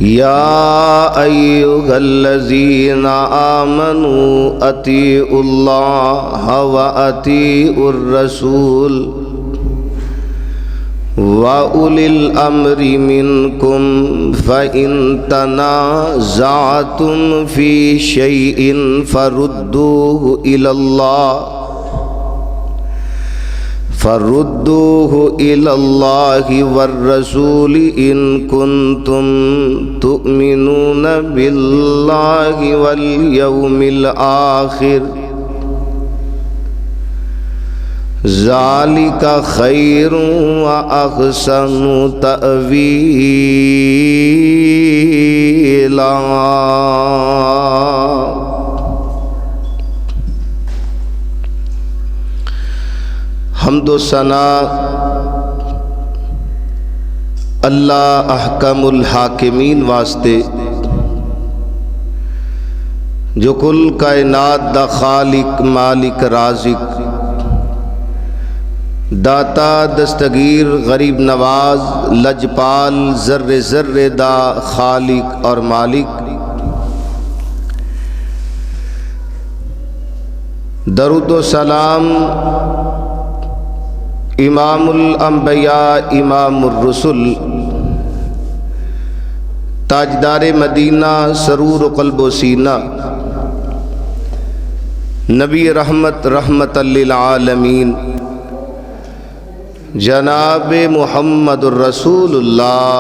يا أيها الذين آمنوا أطيعوا الله وأطيعوا الرسول وأولي الأمر منكم فإن تنازعتم في شيء فردوه إلى الله والرسول إن كنتم تؤمنون بالله واليوم الآخر ذلك خير وأحسن تأويلا۔ حمد و ثنا اللہ احکم الحاکمین واسطے جو کل کائنات دا خالق مالک رازق داتا دستگیر غریب نواز لجپال ذرے ذرے دا خالق اور مالک، درود و سلام امام الانبیاء امام الرسل تاجدار مدینہ سرور قلب و سینہ نبی رحمت رحمت للعالمین جناب محمد الرسول اللہ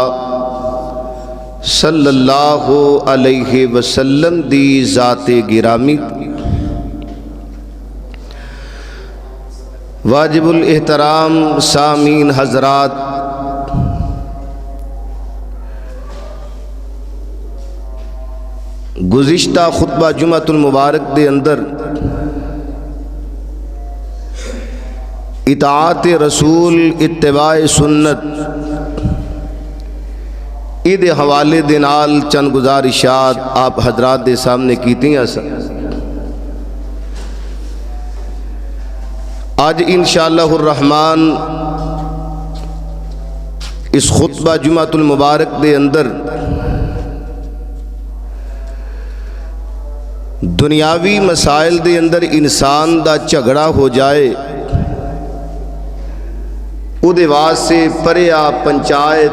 صلی اللہ علیہ وسلم دی ذات گرامی، واجب الاحترام سامعین حضرات، گزشتہ خطبہ جمعۃ المبارک دے اندر اطاعت رسول اتباع سنت دے حوالے دے نال چند گزارشات آپ حضرات دے سامنے کیتی ہیں۔ آج انشاءاللہ الرحمن اس خطبہ جمعۃ المبارک دے اندر دنیاوی مسائل دے اندر انسان دا جھگڑا ہو جائے او دے واسطے پریا پنچایت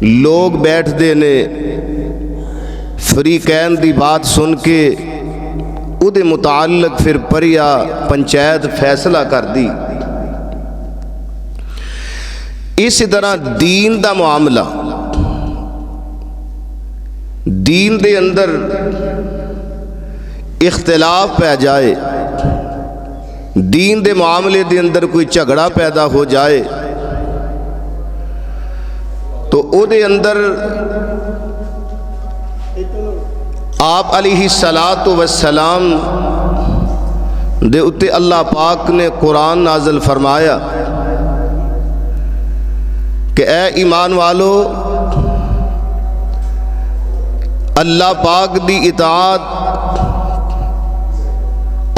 لوگ بیٹھ دے نے فریقین دی بات سن کے او دے متعلق پھر پریا پنچایت فیصلہ کر دی۔ اسی طرح دین دا معاملہ، دین دے اندر اختلاف پہ جائے، دین دے معاملے دے اندر کوئی جھگڑا پیدا ہو جائے تو او دے اندر آپ علیہ السلام دے اتے اللہ پاک نے قرآن نازل فرمایا کہ اے ایمان والو اللہ پاک دی اطاعت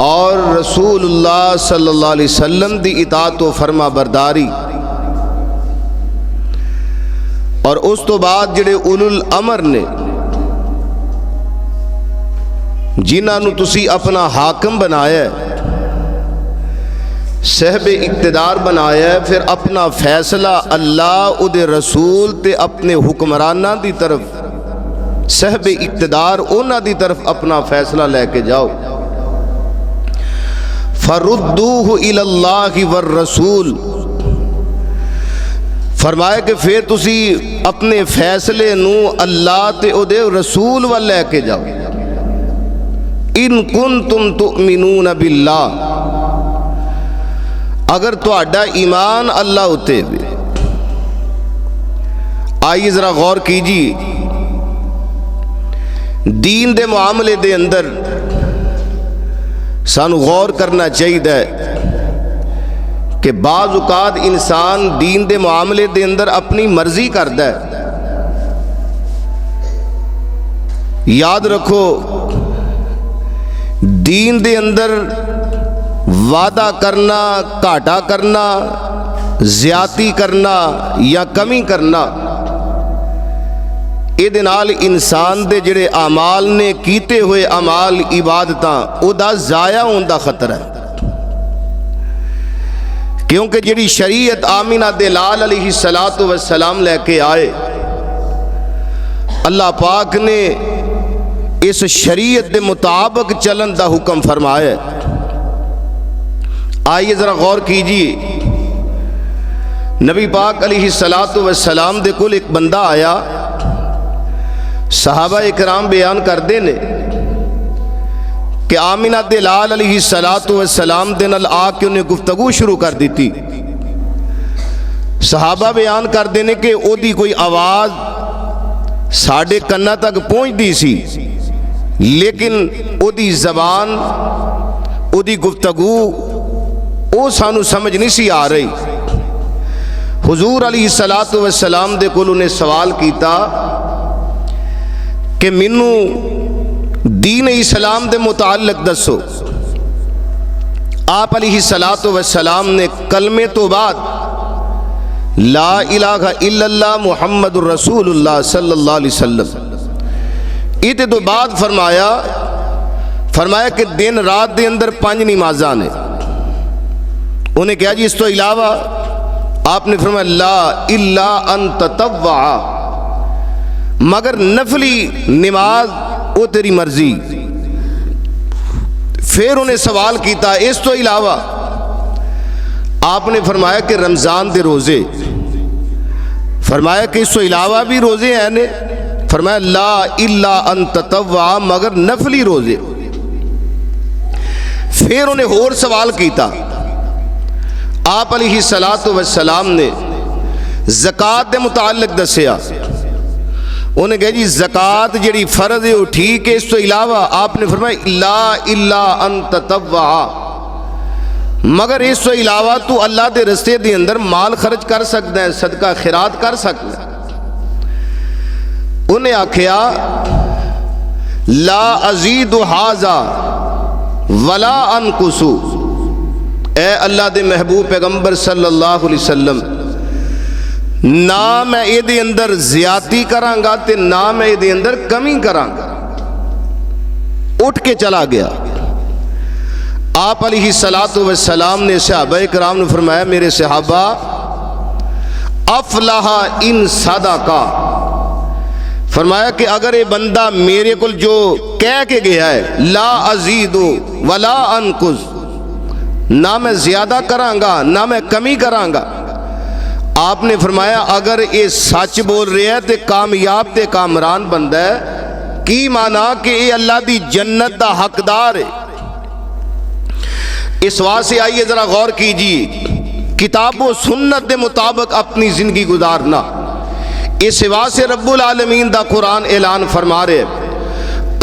اور رسول اللہ صلی اللہ علیہ وسلم دی اطاعت و فرما برداری، اور اس تو بعد جڑے اولو الامر نے جنہاں نو تسی اپنا حاکم بنایا ہے، صاحب اقتدار بنایا ہے، پھر اپنا فیصلہ اللہ او دے رسول تے اپنے حکمرانہ دی طرف صاحب اقتدار اونا دی طرف اپنا فیصلہ لے کے جاؤ۔ فردوہ الی اللہ والرسول، فرمایا کہ پھر تسی اپنے فیصلے نو اللہ تے او دے رسول وال لے کے جاؤ۔ ان کنتم تؤمنون باللہ، اگر تہاڈا ایمان اللہ ہوتے ہوئے، آئیے ذرا غور کیجیے، دین دے معاملے دے اندر سانو غور کرنا چاہیے کہ بعض اوقات انسان دین دے معاملے دے اندر اپنی مرضی کرتا ہے۔ یاد رکھو دین دے اندر وعدہ کرنا، گھاٹا کرنا، زیادتی کرنا یا کمی کرنا ਇਹਦੇ ਨਾਲ ਇਨਸਾਨ ਦੇ ਜਿਹੜੇ ਅਮਾਲ ਨੇ ਕੀਤੇ ਹੋਏ ਅਮਾਲ ਇਬਾਦਤਾਂ ਉਹਦਾ ਜ਼ਾਇਆ ਹੋਣ ਦਾ ਖਤਰਾ ਹੈ ਕਿਉਂਕਿ ਜਿਹੜੀ ਸ਼ਰੀਅਤ ਆਮੀਨਾ ਦੇ ਲਾਲ ਅਲੈਹਿ ਸਲਾਤੁ ਵਸਸਲਾਮ ਲੈ ਕੇ ਆਏ اللہ پاک نے اس شریعت کے مطابق چلن دا حکم فرمایا ہے۔ آئیے ذرا غور کیجئے، نبی پاک علیہ السلام دے کول ایک بندہ آیا، صحابہ اکرام بیان کر دینے کہ آمینہ دے لال علیہ السلام دے نال آ کے انہیں گفتگو شروع کر دیتی۔ صحابہ بیان کر دینے کہ او دی کوئی آواز ساڑھے کنہ تک پہنچ دی سی، لیکن او دی زبان او دی گفتگو او سانو سمجھ نہیں سی آ رہی۔ حضور علیہ السلام دے کول انہیں سوال کیتا کہ منو دین اسلام دے متعلق دسو۔ آپ علیہ السلام نے کلمے تو بعد لا الہ الا اللہ محمد الرسول اللہ صلی اللہ علیہ وسلم ایتے تو بعد فرمایا کہ دن رات دے اندر 5 نمازاں نے۔ انہیں کہا جی اس تو علاوہ؟ آپ نے فرمایا لا الا ان تطوع، مگر نفلی نماز وہ تیری مرضی۔ پھر انہیں سوال کیتا اس تو علاوہ؟ آپ نے فرمایا کہ رمضان دے روزے۔ فرمایا کہ اس تو علاوہ بھی روزے ہیں نے؟ فرمایا لا الا ان تطوع، مگر نفلی روزے۔ پھر انہیں اور سوال کیتا، آپ علیہ السلام نے زکوٰۃ دے متعلق دسیا۔ انہیں کہا جی زکوٰۃ جڑی فرض ہے وہ ٹھیک ہے، اس تو علاوہ؟ آپ نے فرمایا لا الا ان تطوع، مگر اس تو علاوہ تو اللہ دے رستے دے اندر مال خرچ کر سکتا ہے، صدقہ خیرات کر سکتا ہے۔ انہیں آکھیا لا ازید ھذا ولا انقص، اے اللہ دے محبوب پیغمبر صلی اللہ علیہ وسلم، نہ میں اے دے اندر زیادتی کراں گا تے نہ میں اے دے اندر کمی کراں گا۔ اٹھ کے چلا گیا۔ آپ علیہ السلام نے صحابہ کرام نے فرمایا میرے صحابہ افلح ان صدقہ، فرمایا کہ اگر یہ بندہ میرے کل جو کہہ کے گیا ہے لا ازید ولا انقص، نہ میں زیادہ کراں گا نہ میں کمی کراں گا، آپ نے فرمایا اگر یہ سچ بول رہے ہیں تے کامیاب تے کامران بندہ ہے۔ کی معنی کہ یہ اللہ دی جنت دا حقدار ہے۔ اس واسطے آئیے ذرا غور کیجئے، کتاب و سنت دے مطابق اپنی زندگی گزارنا۔ اس واسطے رب العالمین دا قرآن اعلان فرما رہے،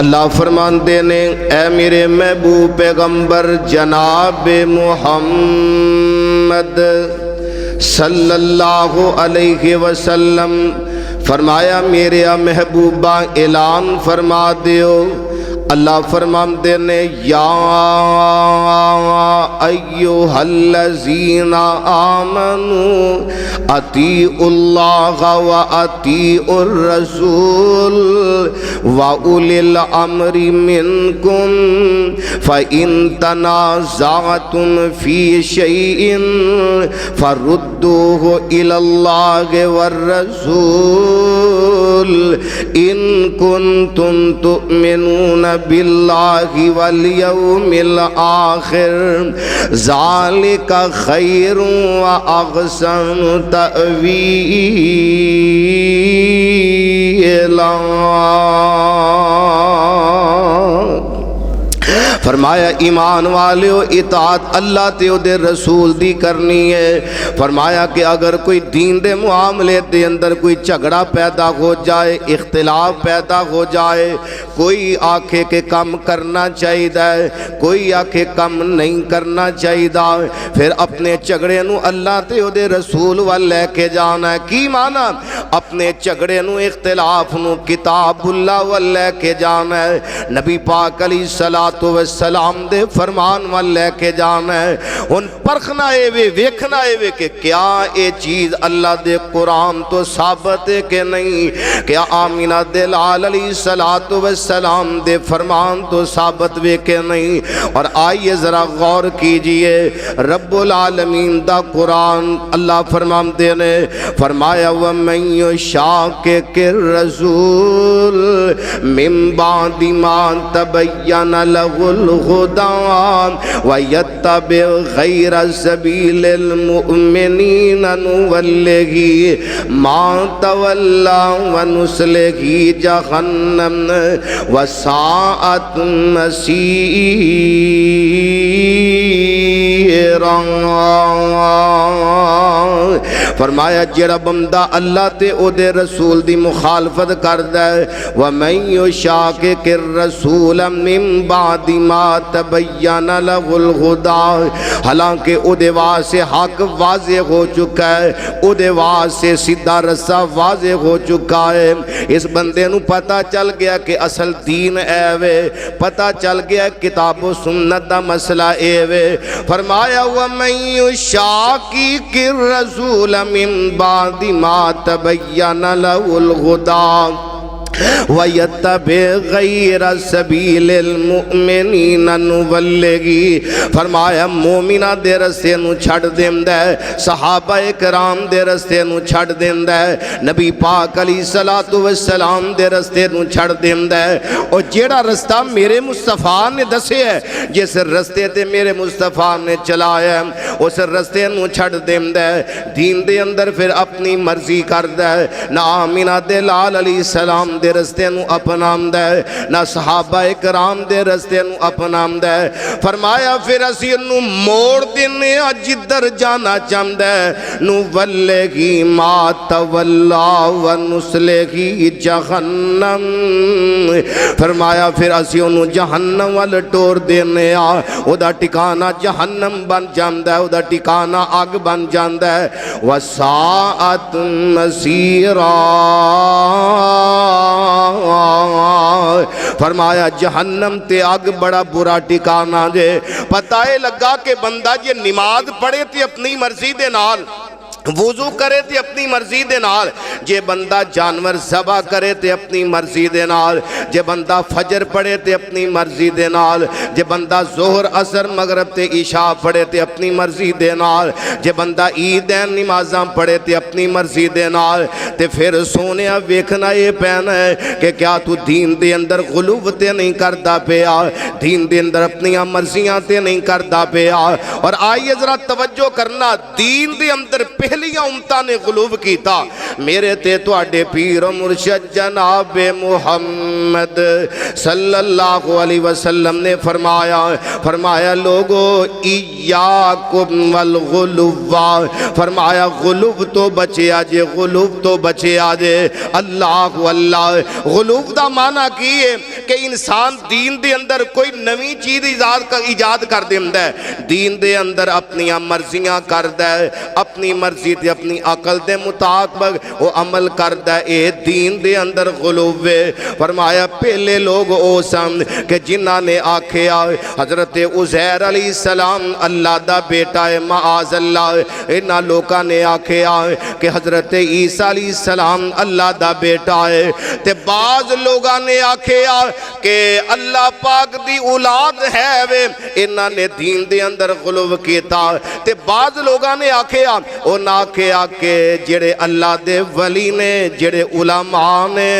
اللہ فرماندے نے اے میرے محبوب پیغمبر جناب محمد صلی اللہ علیہ وسلم، فرمایا میرے محبوبہ اعلان فرما دیو۔ اللہ فرماندے نے یا ایھا الذین آمنوا اطیعوا اللہ و اطیعوا الرسول واولی الامر منکم فإن تنازعتم فی شیء فردوه الی اللہ والرسول ان کنتم تؤمنون باللہ والیوم الآخر ذالک خیر و احسن تأویلا۔ فرمایا ایمان والیو اطاعت اللہ تے دے رسول دی کرنی ہے۔ فرمایا کہ اگر کوئی دین دے معاملے دے اندر کوئی جھگڑا پیدا ہو جائے، اختلاف پیدا ہو جائے، کوئی آکھے کہ کم کرنا چاہیے، کوئی آکھے کم نہیں کرنا چاہیے، پھر اپنے جھگڑے نو اللہ تے دے رسول وال لے کے جانا ہے۔ کی معنی؟ اپنے جھگڑے نو اختلاف نو کتاب اللہ وال لے کے جانا ہے۔ نبی پاک علیہ الصلوۃ والسلام والسلام دے فرمان وال لے کے جانا ہے ان پرکھنا اے وے ویکھنا اے وے کہ کیا اے چیز اللہ دے قرآن تو ثابت ہے کہ نہیں کیا آمینہ دے لال علیہ السلام دے فرمان تو ثابت وے کہ نہیں اور آئیے ذرا غور کیجئے رب العالمین دا قرآن اللہ فرمان دینے فرمایا وَمَن يُشَاقِقِ الرَّسُولَ مِن بَعْدِ مَا تَبَيَّنَ لَهُ الْهُدَىٰ وَيَتَّبِعْ غَيْرَ سَبِيلِ الْمُؤْمِنِينَ نُوَلِّهِ مَا تَوَلَّىٰ وَنُصْلِهِ جَهَنَّمَ وَسَاءَتْ فرمایا جڑا بندہ اللہ تے او دے رسول دی مخالفت کردا ہے وَمَن يُشَاقِقِ الرَّسُولَ مِن بَعْدِ مَا تَبَيَّنَ لَهُ الْهُدَىٰ حالانکہ او دے واسطے حق واضح ہو چکا ہے او دے واسطے سیدھا رستہ واضح ہو چکا ہے اس بندے نو پتہ چل گیا کہ اصل دین اے وے پتہ چل گیا کتاب و سنت دا مسئلہ اے وے فرمایا وَمَن يُشَاقِقِ الرَّسُولَ مِن بَعْدِ مَا تَبَيَّنَ لَهُ الْهُدَىٰ وَيَتَّبِعْ غَيْرَ سَبِيلِ الْمُؤْمِنِينَ نُوَلِّهِ فرمایا مومنہ دے رستے نو چھڑ دیندہ ہے صحابہ کرام دے رستے نو چھڑ دیندہ ہے نبی پاک علیہ السلام دے رستے نو چھڑ دیندہ ہے اور جیڑا رستہ میرے مصطفیٰ نے دسے ہے جس رستے تے میرے مصطفیٰ نے چلایا ہے اس رستے نو چھڑ دیندہ ہے دین دے اندر پھر اپنی مرضی کردہ ہے نہ آمینہ دے لال علیہ السلام دے رستے نو اپنام دے نہ صحابہ کرام دے رستے نو اپنام دے فرمایا پھر اسی نو موڑ دینے جدر جانا چاندے نو وَلِّهِ مَا تَوَلَّا وَنُصْلِهِ جَهَنَّمْ فرمایا پھر اسی نو جہنم وال ٹور دینے او دا ٹکانہ جہنم بن جاندے او دا ٹکانہ آگ بن جاندے وَسَاءَتْ مَصِيرًا فرمایا جہنم تے آگ بڑا برا ٹھکانہ جے پتہ لگا کہ بندہ یہ نماز پڑھے تے اپنی مرضی دے نال وضو کرے تے اپنی مرضی دے نال جے بندہ جانور ذبح کرے تے اپنی مرضی دے نال جے بندہ فجر پڑھے تے اپنی مرضی دے نال جے بندہ ظہر عصر مغرب تے عشاء پڑھے تے اپنی مرضی دے نال جے بندہ عیدین نمازاں پڑھے تے اپنی مرضی دے نال تے پھر سونیا ویکھنا یہ پینا ہے کہ کیا تو دین دے اندر غلو تے نہیں کردا پیا دین دے اندر اپنی مرضیاں تے نہیں کردا پیا اور آئیے ذرا توجہ کرنا دین دے اندر پہلیاں امتہ نے غلوب کیتا میرے تے تو اڈے پیر و مرشد جناب محمد صلی اللہ علیہ وسلم نے فرمایا لوگو ایاکم والغلوب فرمایا غلوب تو بچے آجے غلوب تو بچے آجے اللہ غلوب دا معنی کیے کہ انسان دین دے اندر کوئی نوی چیز ایجاد کر دیندہ ہے دین دے اندر اپنی مرضیاں کردہ ہے اپنی مرضی تے اپنی عقل دے مطابق وہ عمل کردہ ہے اے دین دے اندر غلوب ہے فرمایا پہلے لوگ او سم کہ جنہاں نے آکھے آئے حضرت عزیر علیہ السلام اللہ دا بیٹا ہے معاذ اللہ انہاں لوگاں نے آکھے آئے کہ حضرت عیسیٰ علیہ السلام اللہ دا بیٹا ہے تے بعض لوگاں نے آکھے آئے کہ اللہ پاک دی اولاد ہے وے انہاں نے دین دے اندر غلوب کیتا تے بعض لوگاں نے آکھے آئے او ناکھے آکے جڑے اللہ دے ولی نے جڑے علماء نے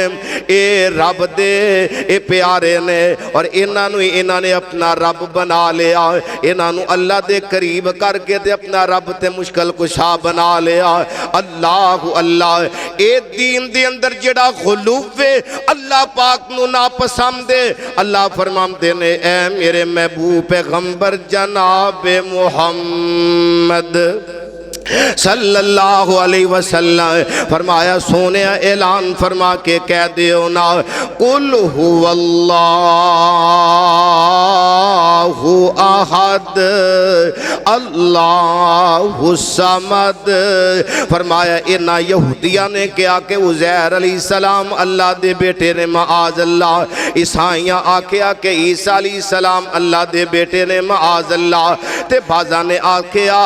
اے رب دے اے پیارے نے اور انہاں نے اپنا رب بنا لیا انہاں نو اللہ دے قریب کر کے تے اپنا رب تے مشکل کشا بنا لیا اللہ اے دین دے اندر جڑا غلوب ہے اللہ پاک نو ناپسند ہے اللہ فرماندے نے اے میرے محبوب پیغمبر جناب محمد صلی اللہ علیہ وسلم فرمایا سونے اعلان فرما کے کہہ دیو نا قل هو اللہ احد اللہ الصمد۔ فرمایا انہا یہودیاں نے کیا کہ عزیر علیہ السلام اللہ دے بیٹے نے معاذ اللہ، عیسائیاں آکیا کہ عیسیٰ علیہ السلام اللہ دے بیٹے نے معاذ اللہ، تے بازا نے آکیا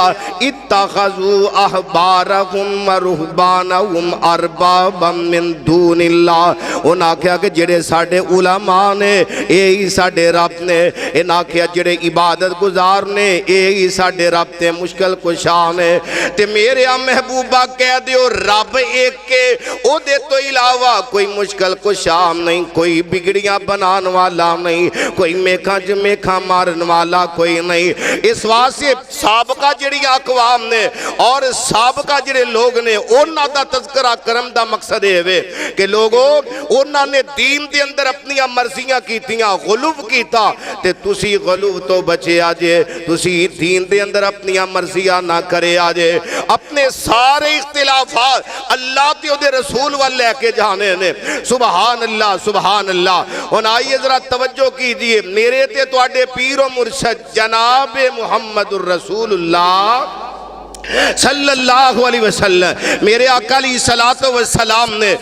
اتخذوا احبارہم ورہبانہم اربابا من دون اللہ۔ انہاں آکیا کہ جڑے ساڑے علماء نے اے ہی ساڑے رب نے، انہاں آکیا جڑے عبادت گزار نے اے ہی ساڑے رب تے مشکل کشا نے۔ تے میرے محبوبہ کہہ دیو رب ایک کے او دے تو علاوہ کوئی مشکل کشا نہیں، کوئی بگڑیاں بنان والا نہیں، کوئی میکھاں جمیکھاں مارن والا کوئی نہیں۔ اس واسطے سابقہ جڑی اقوام نے اور سابقہ جڑے لوگ نے انہاں دا تذکرہ کرم دا مقصد ہے کہ لوگوں انہاں نے دین دے اندر اپنی مرضیاں کیتیاں، غلو کیتا تے تسی غلو تو بچے آجے، تسی دین دے اندر اپنی مرضیاں نہ کرے آجے، اپنے سارے اختلافات اللہ تے دے رسول والے لے کے جانے نے۔ سبحان اللہ سبحان اللہ۔ اور آئیے ذرا توجہ کیجئے، میرے تے تو آڈے پیر و مرشد جناب محمد الرسول اللہ صلی اللہ علیہ وسلم، میرے آقا علیہ السلام نے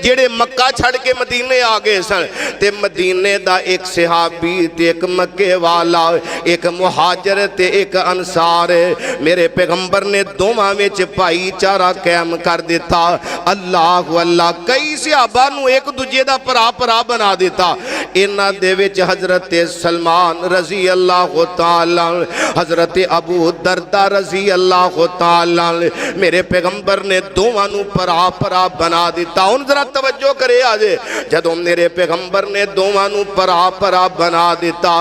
جڑے مکہ چھڑ کے مدینے آگے سن تے مدینے دا ایک صحابی تے ایک مکے والا، ایک مہاجر تے ایک انصار، میرے پیغمبر نے دوواں وچ بھائی چارہ قائم کر دیتا۔ اللہ اللہ، کئی صحابہ نو ایک دوجے دا پرا بنا دیتا۔ انہاں دے وچ حضرت سلمان رضی اللہ تعالی، حضرت ابو دردہ رضی اللہ تعالی، میرے پیغمبر نے دوواں نو پرا بنا دیتا۔ ان ذرا توجہ کرے آجے، جدوں میرے پیغمبر نے دوواں نو پرا بنا دیتا،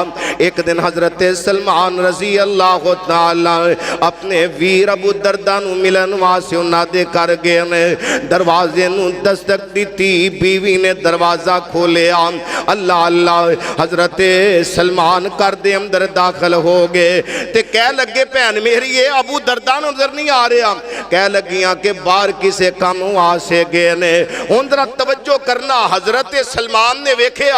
ایک دن حضرت سلمان رضی اللہ تعالی اپنے ویر ابو دردہ نو ملن واسے انہاں دے کر گئے نے، دروازے نو دستک دیتی، بیوی نے دروازہ کھولے آن، اللہ اللہ، حضرت سلمان کر دے اندر داخل ہو گئے تے کہہ لگے پہن میری یہ ابو دردہ نظر نہیں آ رہا، کہہ لگیاں کہ بار کسے کم آسے گئے نے۔ ان ذرا توجہ کرنا، حضرت سلمان نے ویکھے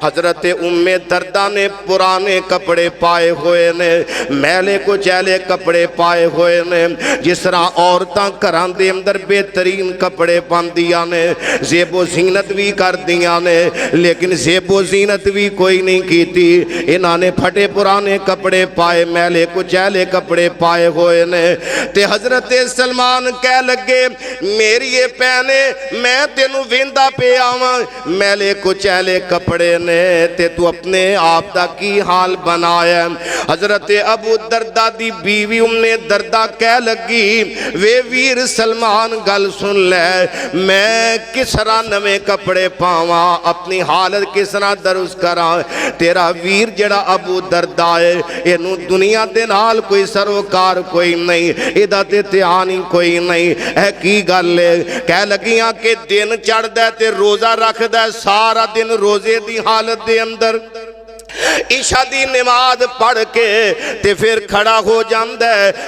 حضرت ام دردہ نے پرانے کپڑے پائے ہوئے نے، میلے کو چیلے کپڑے پائے ہوئے نے، جس طرح عورتاں گھراں دے اندر بہترین کپڑے پاندیاں نے، زیب و زینت بھی کر دیاں نے، لیکن زیب و زینت بھی کوئی نہیں کیتی۔ انہاں نے پھٹے پرانے کپڑے پائے، میلے کو چیلے کپڑے پائے ہوئے نے، تے حضرت سلمان کہہ لگے میری یہ پہنے میں تینوں ویندہ پہ آواں، میلے کو چیلے کپڑے نے تے تو اپنے آپ دا کی حال بنایا۔ حضرت ابو دردہ دی بیوی ام دردہ کہہ لگی وے ویر سلمان گل سن لے، میں کس طرح نوے کپڑے پاواں، اپنی حالت کس طرح درست کراں، تیرا ویر جڑا ابو دردہ ہے اینوں دنیا دے نال کوئی سروکار کوئی نہیں، ادھا تے تیانی کوئی نہیں، اے کی گل ہے، کہہ لگیاں کہ دن چڑھ دے تے روزہ رکھ دے، سارا دن روزے دی حالت دے اندر عشاء دی نماز پڑھ کے تے پھر کھڑا ہو جاندے،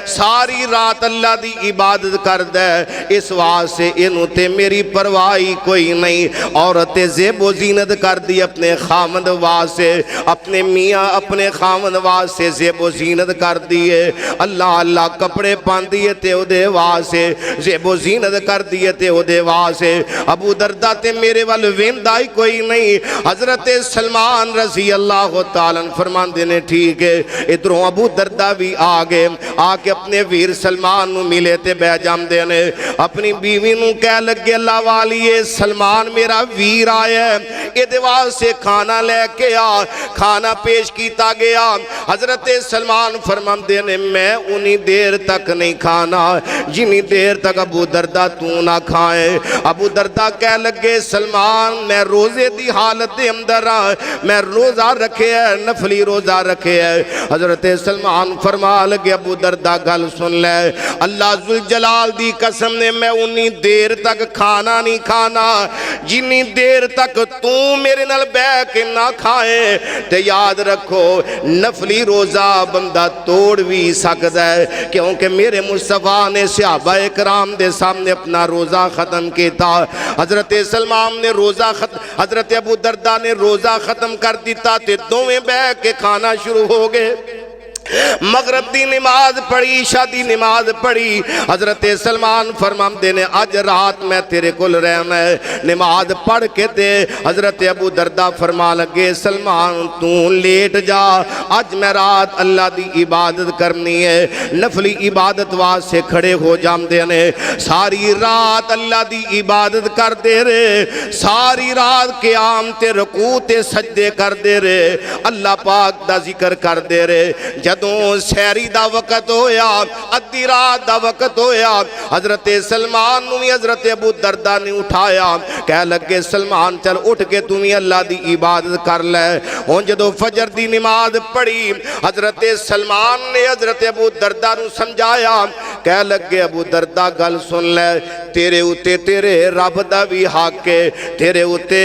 ساری رات اللہ دی عبادت کر دے، اس واسطے انہوں تے میری پرواہی کوئی نہیں۔ عورت زیب و زینت کر دی اپنے خامد واسطے، اپنے میاں اپنے خامد واسطے زیب و زینت کر دیئے، اللہ اللہ کپڑے پاندیئے تے او دے واسطے، زیب و زینت کر دیئے تے او دے واسطے۔ ابو دردہ تے میرے وال ویندائی کوئی نہیں۔ حضرت سلمان رضی اللہ تعالیٰ فرمان دینے ٹھیک ہے، ادھروں ابو دردہ بھی آگے آکے اپنے ویر سلمان نو ملے تے بے جام دینے، اپنی بیوی نو کہہ لگے اللہ والیے سلمان میرا ویر آیا ہے، ادھوال سے کھانا لے کے آ، کھانا پیش کیتا گیا۔ حضرت سلمان فرمان دینے میں انہی دیر تک نہیں کھانا جنہی دیر تک ابو دردہ تو نہ کھائے۔ ابو دردہ کہہ لگے سلمان میں روزے دی حالت دے اندر میں روزہ رکھے ہے، نفلی روزہ رکھے ہے۔ حضرت سلمان فرما لگے ابو دردہ گل سن لے، اللہ ذوالجلال دی قسم نے میں انہی دیر تک کھانا نہیں کھانا جنہی دیر تک تو میرے نال بہ کے نہ کھائے تے یاد رکھو نفلی روزہ بندہ توڑ بھی سکتا ہے، کیونکہ میرے مصطفیٰ نے صحابہ کرام دے سامنے اپنا روزہ ختم کیتا۔ حضرت سلمان نے روزہ ختم، حضرت ابو دردہ نے روزہ ختم کر دیتا تے دوویں بہ کے کھانا شروع ہو گئے۔ مغرب دی نماز پڑھی، عشاء دی نماز پڑھی، حضرت سلمان فرماندے نے اج رات میں تیرے کول رہنا ہے۔ نماز پڑھ کے تے حضرت ابو دردہ فرما لگے سلمان تو لیٹ جا، اج میں رات اللہ دی عبادت کرنی ہے۔ نفلی عبادت واسطے کھڑے ہو جاندے نے، ساری رات اللہ دی عبادت کر دے رہے، ساری رات قیام تے رکوع تے سجدے کر دے رہے، اللہ پاک دا ذکر کر دے رہے۔ جدوں سحری دا وقت ہویا، ادھی رات دا وقت ہویا، حضرت سلمان نو بھی حضرت ابو دردہ نے اٹھایا، کہہ لگے سلمان چل اٹھ کے تمہیں اللہ دی عبادت کر لے۔ ہن جدوں فجر دی نماز پڑھی، حضرت سلمان نے حضرت ابو دردہ نو سمجھایا، کہہ لگے ابو دردہ گل سن لے، تیرے اُتے تیرے رب دا بھی حق ہے، تیرے اُتے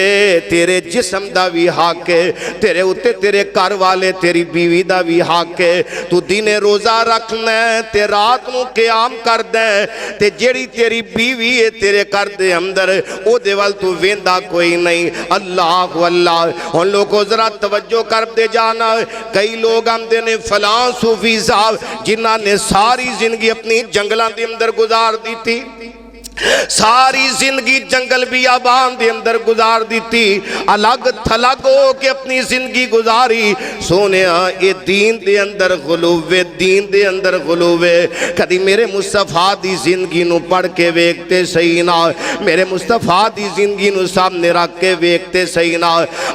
تیرے جسم دا بھی حق ہے، تیرے اُتے تیرے گھر والے تیری بیوی دا بھی حق ہے۔ تو دن روزہ رکھنا ہے تے رات نو قیام کر دے تے جیڑی تیری بیوی ہے تیرے کر دے اندر او دے وال تو ویندا کوئی نہیں۔ اللہ اللہ ہن لوگوں ذرا توجہ کر دے جانا، کئی لوگ آندے نے فلاں صوفی صاحب جنہاں نے ساری زندگی اپنی جنگلاں دے اندر گزار دی تھی، ساری زندگی جنگل بیابان دے اندر گزار دیتی، الگ تھلگ ہو کے اپنی زندگی گزاری۔ سونیا اے دین دے اندر غلوے، دین دے اندر غلوے، کدی میرے مصطفیٰ دی زندگی نو پڑھ کے ویکھتے صحیح نہ، میرے مصطفیٰ دی زندگی نو سامنے رکھ کے ویکھتے صحیح نہ۔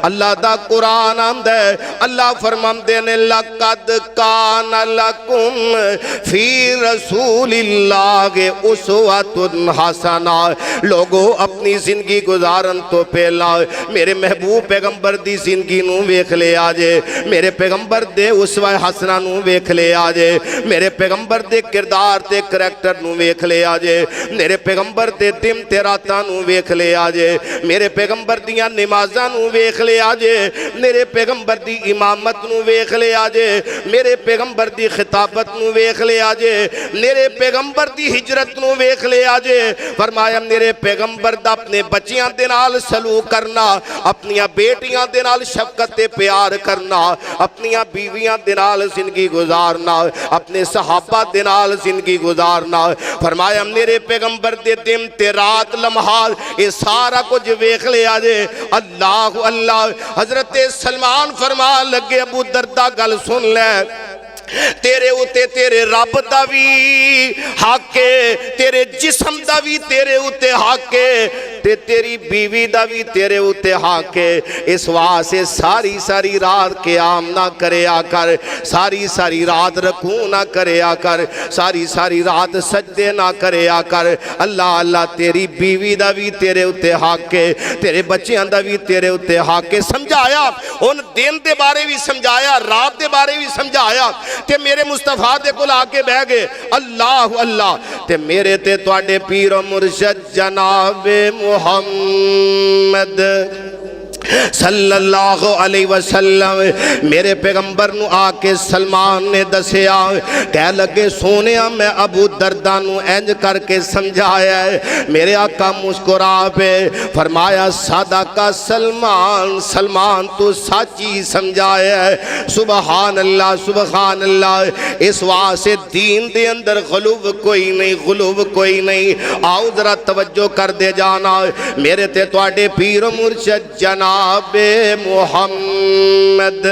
اللہ دا قرآن آمدہ ہے، اللہ فرماندے نے لَقَدْ كَانَ لَكُمْ فِي رَسُولِ اللَّهِ أُسْوَةٌ حسنہ۔ لوگو اپنی زندگی گزارن تو پہلا میرے محبوب پیغمبر دی زندگی نو ویکھ لے آجے، میرے پیغمبر دے اسوہ حسنہ نو ویکھ لے آجے، میرے پیغمبر دے کردار تے کریکٹر نو ویکھ لے آجے، میرے پیغمبر دے دم تے راتاں نو ویکھ لے آجے، میرے پیغمبر دیاں نمازاں نو ویکھ لے آجے، میرے پیغمبر دی امامت نو ویکھ لے آجے، میرے پیغمبر دی خطابت نو ویکھ لے آجے، میرے پیغمبر دی ہجرت نو ویکھ لے آجے۔ فرمایا میرے پیغمبر دا اپنے بچیاں دے نال سلوک کرنا، اپنیاں بیٹیاں دے نال شفقت پیار کرنا، اپنیاں بیویاں دے نال زندگی گزارنا، اپنے صحابہ دے نال زندگی گزارنا۔ فرمایا میرے پیغمبر دے دن تے رات لمحات یہ سارا کچھ ویکھ لے آجے۔ اللہ اللہ حضرت سلمان فرما لگے ابو دردہ گل سن لے، تیرے اُتے تیرے رب دا بھی حق ہے، تیرے جسم دا بھی تیرے اُتے حق ہے، تے تیری بیوی دا بھی تیرے اُتے حق ہے۔ اس واسطے ساری ساری رات قیام نہ کرے آ کر، ساری ساری رات رکوع نہ کرے آ کر، ساری ساری رات سجدے نہ کرے آ کر۔ اللہ اللہ تیری بیوی دا بھی تیرے اُتے حق ہے، تیرے بچیاں دا بھی تیرے اُتے حق ہے۔ سمجھایا ان دن دے بارے بھی سمجھایا، رات دے بارے بھی سمجھایا، تے میرے مصطفیٰ دے کول آ کے بہ گئے۔ اللہ اللہ تے میرے تے تواڈے پیر و مرشد جناب محمد صلی اللہ علیہ وسلم میرے پیغمبر نو آ کے سلمان نے دسیا، کہہ لگے سونیا میں ابو دردہ نو انج کر کے سمجھایا ہے۔ میرے آقا مسکرا پہ فرمایا صدقہ سلمان، سلمان تو سچی سمجھایا ہے۔ سبحان اللہ سبحان اللہ۔ اس واسطے دین دے اندر غلوب کوئی نہیں، غلوب کوئی نہیں۔ آؤ ذرا توجہ کر دے جانا، میرے تے تواڈے پیر و مرشد جناب محمد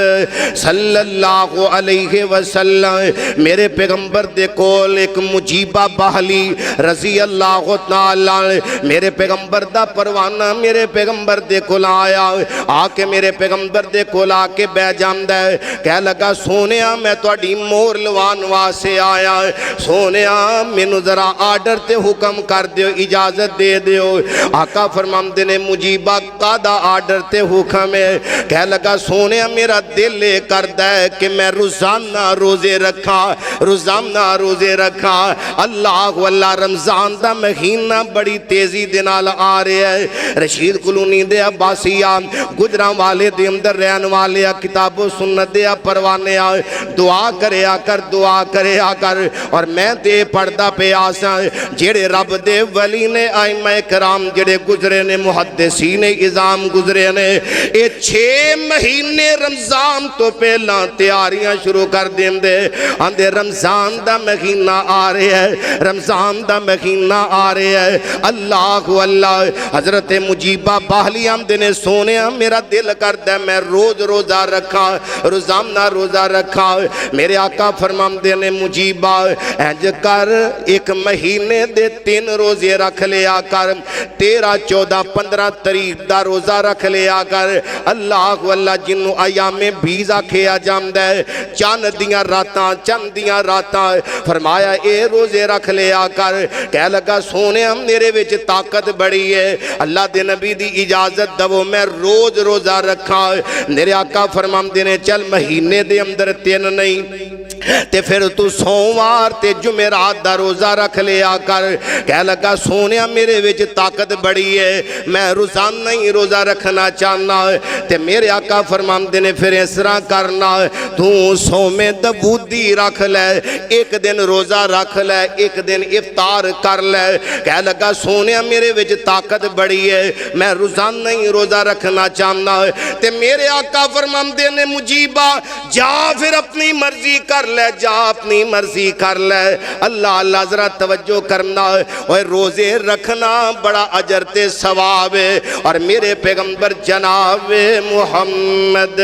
صلی اللہ علیہ وسلم میرے پیغمبر دے کول ایک مجیبہ بہلی رضی اللہ تعالی، میرے پیغمبر دا پروانہ میرے پیغمبر دے کول آیا، آ کے میرے پیغمبر دے کول آ کے بہ جاندا ہے، کہہ لگا سونیا میں تواڈی مور لوان واسطے آیا، سونیا مینوں ذرا آرڈر تے حکم کر دیو، اجازت دے دیو۔ آقا فرماندے نے مجیبہ کادا آرڈر تے حکم ہے. کہہ لگا سونے میرا دل کردا ہے کہ میں روزانہ روزے رکھا, روزانہ روزے رکھا. اللہ اللہ رمضان دا مہینہ بڑی تیزی دے نال آ رہا ہے. رشید کلونی دے عباسیہ گجراں والے دے اندر رہن والے کتاب و سنت دے پروانے دعا کرے آ کر, دعا کرے آ کر. اور میں تے پڑھدا پہ آساں جڑے رب دے ولی نے ائمہ کرام جڑے گزرے نے محدثین اعظام گزرے نے اے 6 مہینے رمضان تو پہلا تیاریاں شروع کر دیندے. آندے رمضان دا مہینہ آ رہا ہے, رمضان دا مہینہ آ رہا ہے. اللہ اللہ. حضرت مجیبہ باہلی آمدے نے سونیا میرا دل کردا ہے میں روز روزہ رکھا, روزانہ روزہ رکھا. میرے آقا فرماندے نے مجیبہ انج کر 1 مہینے دے 3 روزے رکھ لیا کر, 13 14 15 تاریخ دا روزہ رکھ لیا کر. اللہ اللہ جنوں ایام بیز آکھیا جاندا ہے, چند دیاں راتاں, چند دیاں راتاں. فرمایا اے روزے رکھ لیا کر. کہہ لگا سونے میرے وچ طاقت بڑی ہے, اللہ دے نبی دی اجازت دو میں روز روزہ رکھا. میرے آقا فرماندے نے چل مہینے دے اندر 3 نہیں تے پھر تو سوموار تے جمعرات دا روزہ رکھ لیا کر. کہہ لگا سونیا میرے وچ طاقت بڑی ہے, میں روزانہ ہی روزہ رکھنا چاہنا. تے میرے آقا فرماندے نے پھر اس طرح کرنا, تو سوم دبودی رکھ لے, 1 دن روزہ رکھ لے, 1 دن افطار کر لے. کہہ لگا سونیا میرے وچ طاقت بڑی ہے, میں روزانہ ہی روزہ رکھنا چاہنا. تے میرے آقا فرماندے نے مجیبہ جا پھر اپنی مرضی کر لے, جا اپنی مرضی کر لے. اللہ اللہ ذرا توجہ کرنا, اور روزے رکھنا بڑا اجر تے ثواب ہے. اور میرے پیغمبر جناب محمد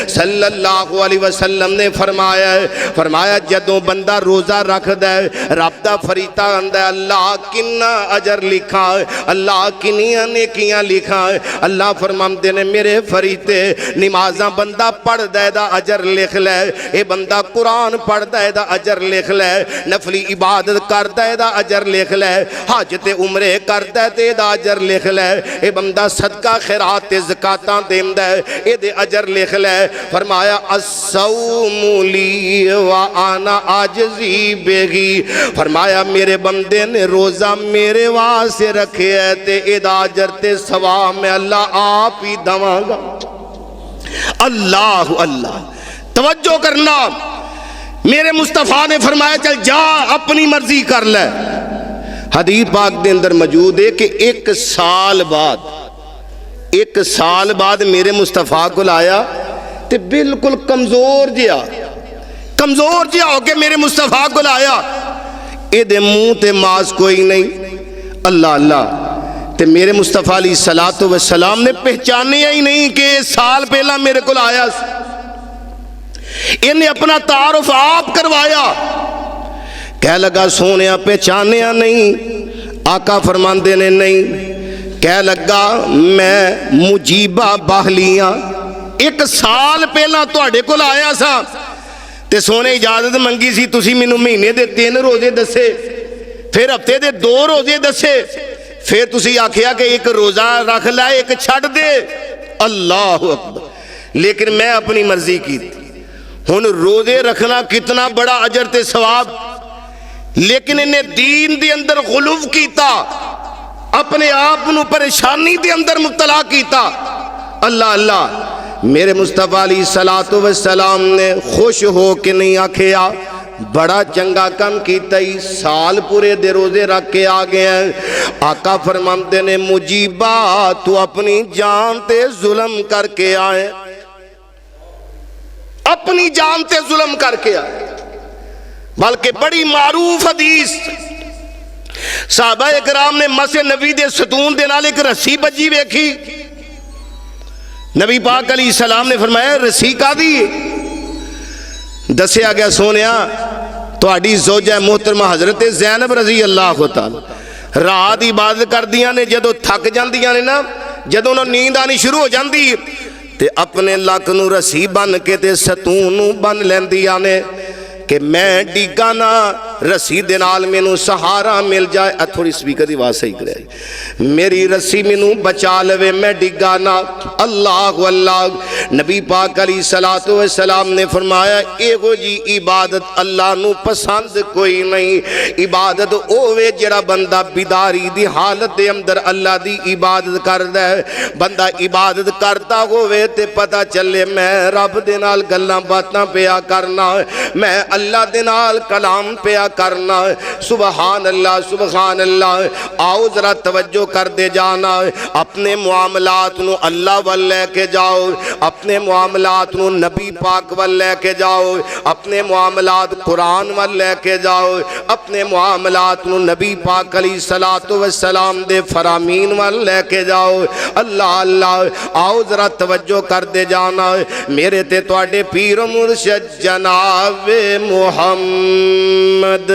صلی اللہ علیہ وسلم نے فرمایا جدوں بندہ روزہ رکھ دے رب دا فریضہ آندا ہے اللہ کنا اجر لکھا, اللہ کنیاں نیکیاں لکھا. اللہ فرماندے نے میرے فریضے نمازاں بندہ پڑھ دے دا اجر لکھ لے, اے بندہ قرآن پڑھ دے دا اجر لکھ لے, نفلی عبادت کر دے دا اجر لکھ لے, حج تے عمرے کر دے دا اجر لکھ لے, اے بندہ صدقہ خیرات تے زکاتاں دیندا ہے اے دے اجر لکھ لے. فرمایا الصوم لی وانا عاجزی بہی. فرمایا میرے بندے نے روزہ میرے واسطے رکھے ہے تے اے دا اجر تے ثواب میں اللہ آپ ہی دواں گا. اللہ اللہ توجہ کرنا. میرے مصطفیٰ نے فرمایا چل جا اپنی مرضی کر لے. حدیث پاک دے اندر موجود ہے کہ 1 سال بعد میرے مصطفیٰ کو لایا تے بالکل کمزور جیا ہو کے میرے مصطفیٰ کو لایا. اے دے منہ تے ماس کوئی نہیں. اللہ اللہ. تے میرے مصطفیٰ علیہ السلام نے پہچانیا ہی نہیں کہ سال پہلا میرے کو لایا. انہیں اپنا تعارف آپ کروایا. کہہ لگا سونیا پہچانیا نہیں. آقا فرماندے نے نہیں. کہہ لگا میں مجیبہ باہلیاں 1 سال پہلا تواڈے کول آیا سا تے سونے اجازت منگی سی, تسی مینوں مہینے دے 3 روزے دسے, پھر ہفتے دے 2 روزے دسے, پھر تسی آکھیا کہ 1 روزہ رکھ لے 1 چھڈ دے. اللہ اکبر. لیکن میں اپنی مرضی کی. ہن روزے رکھنا کتنا بڑا اجر تے ثواب, لیکن انہیں دین دے اندر غلو کیتا, اپنے آپ نو پریشانی دے اندر مبتلا کیتا. اللہ اللہ. میرے مصطفیٰ علیہ السلام نے خوش ہو کے نہیں آکھیا بڑا چنگا کم کیتا ہی, سال پورے دے روزے رکھ کے آ گئے ہیں. آقا فرماندے نے مجیبہ تو اپنی جان تے ظلم کر کے آئے, اپنی جان تے ظلم کر کے آئے. بلکہ بڑی معروف حدیث صحابہ اکرام نے مسجد نبی دے ستون دے نال ایک رسی بجی ویکھی. نبی پاک علیہ السلام نے فرمایا رسی کا دی. دسیا گیا سونیا تہاڈی زوجہ محترمہ حضرت زینب رضی اللہ تعالی رات عبادت کر دیاں نے, جدو تھک جاندیاں نے نا, جدو انہوں نیند آنی شروع ہو جاندی تے اپنے لک نو رسی بن کے تے ستون نو بن لیندیاں نے کہ میں ڈیگا نہ رسی دے نال مینوں سہارا مل جائے. تھوڑی سپیکر دی آواز صحیح کرے. میری رسی مینوں بچا لوے میں ڈگا نہ. اللہ اللہ. نبی پاک علیہ الصلوۃ والسلام نے فرمایا ایہو جی عبادت اللہ نو پسند کوئی نہیں. عبادت اوے جڑا بندہ بیداری دی حالت دے اندر اللہ دی عبادت کردا ہے. بندہ عبادت کرتا ہوئے تے پتہ چلے میں رب دے نال گلاں باتاں پیا کرنا, میں اللہ دے نال کلام پیا کرنا. سبحان اللہ سبحان اللہ. آؤ ذرا توجہ کر دے جانا. اپنے معاملات نو اللہ وال لے کے جاؤ, اپنے معاملات نو نبی پاک وال لے کے جاؤ, اپنے معاملات قرآن وال لے کے جاؤ, اپنے معاملات نو نبی پاک علیہ الصلوۃ والسلام دے فرامین وال لے کے جاؤ. اللہ اللہ. آؤ ذرا توجہ کر دے جانا. میرے تے تواڈے پیر و مرشد جناب محمد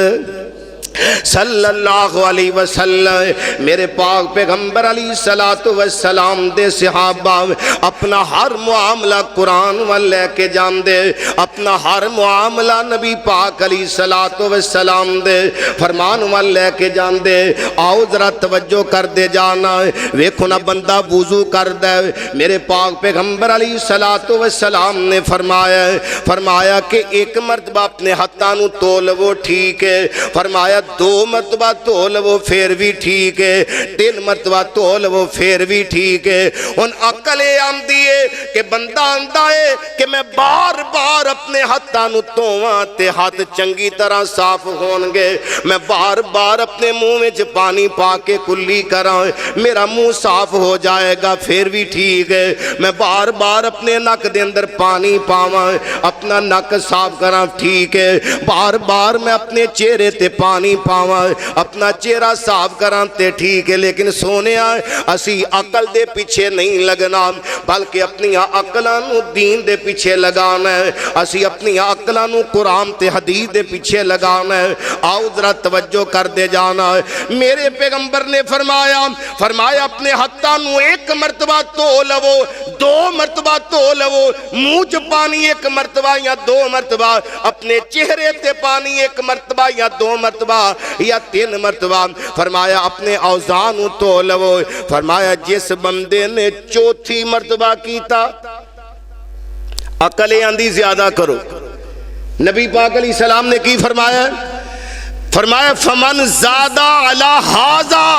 صلی اللہ علیہ وسلم, میرے پاک پیغمبر علیہ الصلوۃ والسلام دے صحابہ اپنا ہر معاملہ قرآن وال لے کے جان دے, اپنا ہر معاملہ نبی پاک علیہ الصلوۃ والسلام دے فرمان وال لے کے جان دے. آؤ ذرا توجہ کر دے جانا. ویکھو نا بندہ وضو کردا ہے, میرے پاک پیغمبر علیہ الصلوۃ والسلام نے فرمایا کہ ایک مرتبہ اپنے ہاتھاں نو دھو لو ٹھیک ہے, فرمایا 2 مرتبہ دھو لو پھر بھی ٹھیک ہے, 3 مرتبہ دھو لو پھر بھی ٹھیک ہے. ہن عقل آندی ہے کہ بندہ آندا ہے کہ میں بار بار اپنے ہاتھاں نو دھوواں تے ہاتھ چنگی طرح صاف ہون گے, میں بار بار اپنے منہ وچ پانی پا کے کلی کراں میرا منہ صاف ہو جائے گا پھر بھی ٹھیک ہے. میں بار بار اپنے نک دے اندر پانی پاواں اپنا نک صاف کراں ٹھیک ہے. بار بار میں اپنے چہرے تے پانی پاواں اپنا چہرہ صاف کراں تے ٹھیک ہے. لیکن سونیا اسی عقل دے پیچھے نہیں لگنا بلکہ اپنی عقلاں نو دین دے پیچھے لگانا ہے, اسی اپنی عقلاں نو قرآن تے حدیث دے پیچھے لگانا ہے. آؤ ذرا توجہ کر دے جانا. میرے پیغمبر نے فرمایا اپنے ہاتھاں نو 1 مرتبہ دھو لو, 2 مرتبہ دھو لو, منہ چ پانی 1 مرتبہ یا 2 مرتبہ, اپنے چہرے تے پانی 1 مرتبہ یا 2 مرتبہ یا 3 مرتبہ. فرمایا اپنے اوزان تو لو. فرمایا جس بندے نے 4تھی مرتبہ کیتا عقل آندی زیادہ کرو. نبی پاک علیہ السلام نے کی فرمایا فمن زادہ علی ہذا,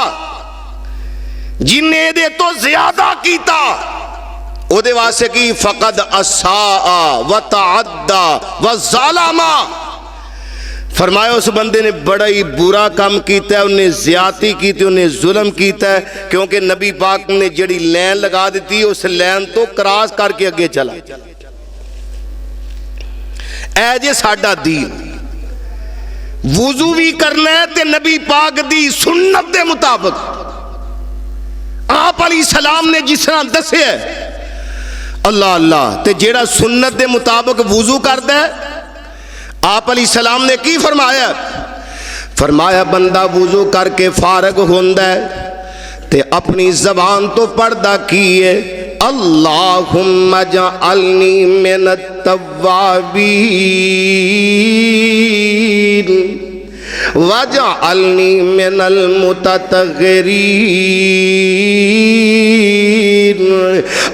جن نے دے تو زیادہ کیتا او دے واسطے کی فقد اساء وتعدى وظلم. فرمایا اس بندے نے بڑا ہی برا کام کیتا ہے, انہیں زیادتی کیتی, انہیں ظلم کیتا ہے, کیونکہ نبی پاک نے جڑی لین لگا دیتی اس لین تو کراس کر کے اگے چلا. اے جے ساڈا دین وضو بھی کرنا ہے تے نبی پاک دی سنت دے مطابق آپ علیہ السلام نے جس طرح دسے ہے اللہ اللہ, تے جیڑا سنت دے مطابق وضو کردا ہے آپ علیہ السلام نے کی فرمایا بندہ وضو کر کے فارغ ہوندا ہے تے اپنی زبان تو پڑھدا کیے اللہم اجعلنی من التوابین وجعلنی من المتطہرین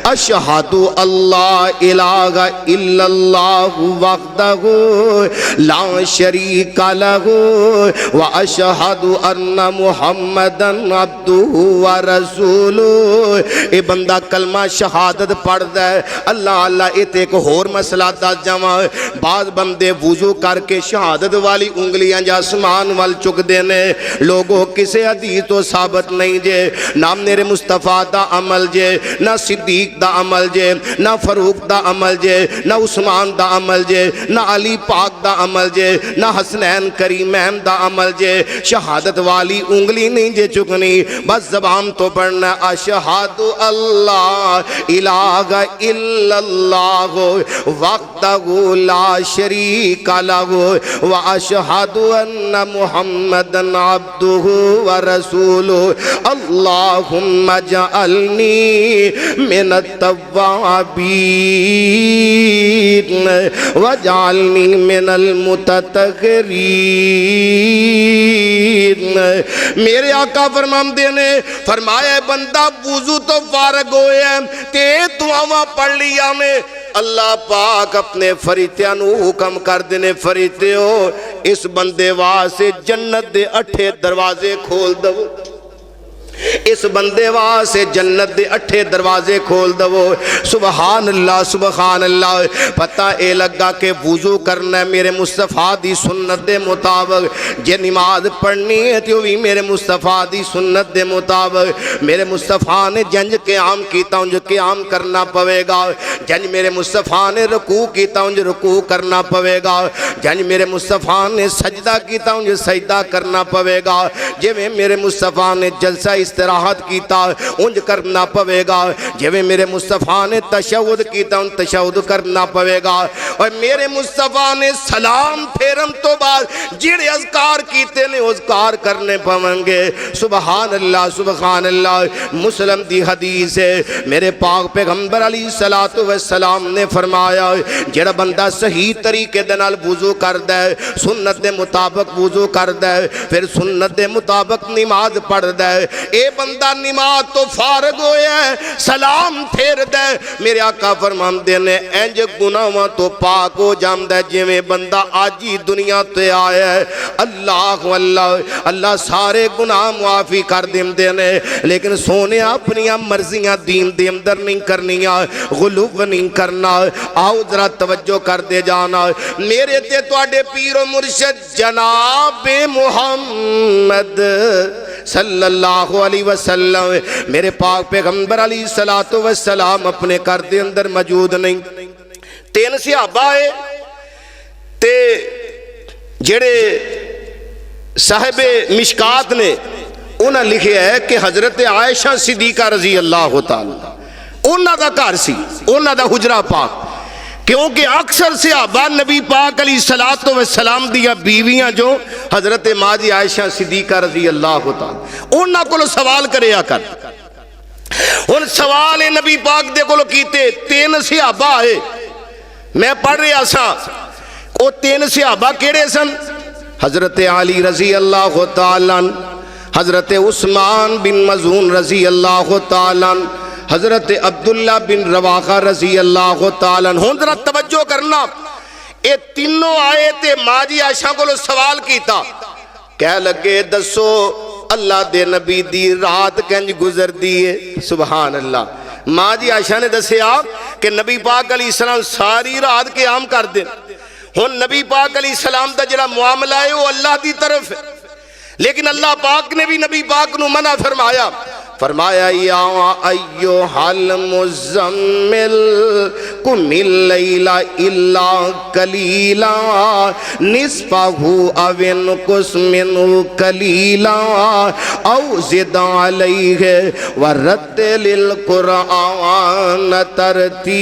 اشہد اللہ الہ الا اللہ وحدہ لا شریک لہ واشہد ان محمدا عبدہ ورسولہ. اے بندہ کلمہ شہادت پڑھ دے اللہ اللہ. ایک اور مسئلہ دس جاواں, بعض بندے وضو کر کے شہادت والی انگلیاں آسمان وال چک دینے. لوگوں کسے حدیث تو ثابت نہیں جے, نہ میرے مصطفیٰ دا عمل جے, نہ صدیق دا عمل جے, نہ فاروق دا عمل جے, نہ عثمان دا عمل جے, نہ علی پاک دا عمل جے, نہ حسنین کریمین دا عمل جے. شہادت والی انگلی نہیں جے چکنی, بس زبان تو پڑھنا اشہد اللہ الہ الا اللہ وحدہ لا شریک لہ واشہد ان محمدا عبدہ ورسولہ. اللہم اجعلنی من التوابین وجعلنی من المتطہرین۔ میرے آقا فرماندے نے فرمایا بندہ وضو تو فارغ ہویا تے دعاواں پڑھ لیا نے، اللہ پاک اپنے فرشتیاں نو حکم کر دینے فرشتیو اس بندے واسطے جنت دے 8 دروازے کھول دو، اس بندے واسطے جنت دے 8 دروازے کھول دو۔ سبحان اللہ سبحان اللہ۔ پتہ اے لگا کہ وضو کرنا ہے میرے مصطفیٰ دی سنت دے مطابق، جے نماز پڑھنی ہے تو بھی میرے مصطفیٰ دی سنت دے مطابق۔ میرے مصطفیٰ نے جنج قیام کیتا انج قیام کرنا پوے گا، جنج میرے مصطفیٰ نے رکوع کیتا انج رکوع کرنا پوے گا، جنج میرے مصطفیٰ نے سجدہ کیتا انج سجدہ کرنا پوے گا، جے میرے مصطفیٰ نے جلسہ استراحت کیتا انج کرنا پوے گا، جے میرے مصطفیٰ نے تشہد کیتا انج تشہد کرنا پوے گا، اور میرے مصطفیٰ نے سلام پھیرن تو بعد جڑے اذکار کیتے نے اذکار کرنے پویں گے۔ سبحان اللہ سبحان اللہ۔ مسلم دی حدیث ہے، میرے پاک پیغمبر علیہ السلام نے فرمایا جڑا بندہ صحیح طریقے دے نال وضو کردا ہے، سنت دے مطابق وضو کردا ہے، پھر سنت دے مطابق نماز پڑھدا ہے، اے بندہ نماز تو فارغ ہویا ہے سلام پھیر دے، میرے آقا فرماندے نے انج گناہاں تو پاک ہو جاندا ہے جویں بندہ آج ہی دنیا تے آیا ہے۔ اللہ اللہ اللہ سارے گناہ معافی کر دیندے نے، لیکن سونے اپنی مرضیاں دین دے اندر نہیں کرنیاں، غلو نہیں کرنا۔ آؤ ذرا توجہ کر دے جانا، میرے تے تواڈے پیر و مرشد جناب محمد صلی اللہ علیہ وسلم، میرے پاک پیغمبر علیہ السلام اپنے گھر دے اندر موجود نہیں۔ 3 صحابہ ہے تے جڑے صاحب مشکات نے انہاں لکھیا ہے کہ حضرت عائشہ صدیقہ رضی اللہ تعالی انہاں دا گھر سی، انہاں دا حجرہ پاک، کیونکہ اکثر صحابہ نبی پاک علیہ السلام دیا بیویاں جو حضرت ماجی عائشہ صدیقہ رضی اللہ تعالی انہاں کو سوال کریا کر، ان سوال نبی پاک دے کو کیتے 3 صحابہ ہے، میں پڑھ رہا سا وہ 3 صحابہ کیڑے سن؟ حضرت علی رضی اللہ تعالیٰ، حضرت عثمان بن مظعون رضی اللہ تعالیٰ، حضرت عبداللہ بن رواحہ رضی اللہ تعالیٰ۔ ہون ذرا توجہ کرنا، اے تینوں آئے تے ماجی عائشہ کو سوال کیتا، کہہ لگے دسو اللہ دے نبی دی رات کنج گزر دیئے؟ سبحان اللہ۔ ماجی عائشہ نے دسیا کہ نبی پاک علیہ السلام ساری رات قیام کر دیں، ہن نبی پاک علیہ السلام دا جڑا معاملہ ہے وہ اللہ دی طرف ہے، لیکن اللہ پاک نے بھی نبی پاک نو منع فرمایا، فرمایا یا ایھا المزمل قم اللیل الا قلیلا نصفہ او انقص منہ قلیلا او زد علیہ ورتل القرآن ترتیلا۔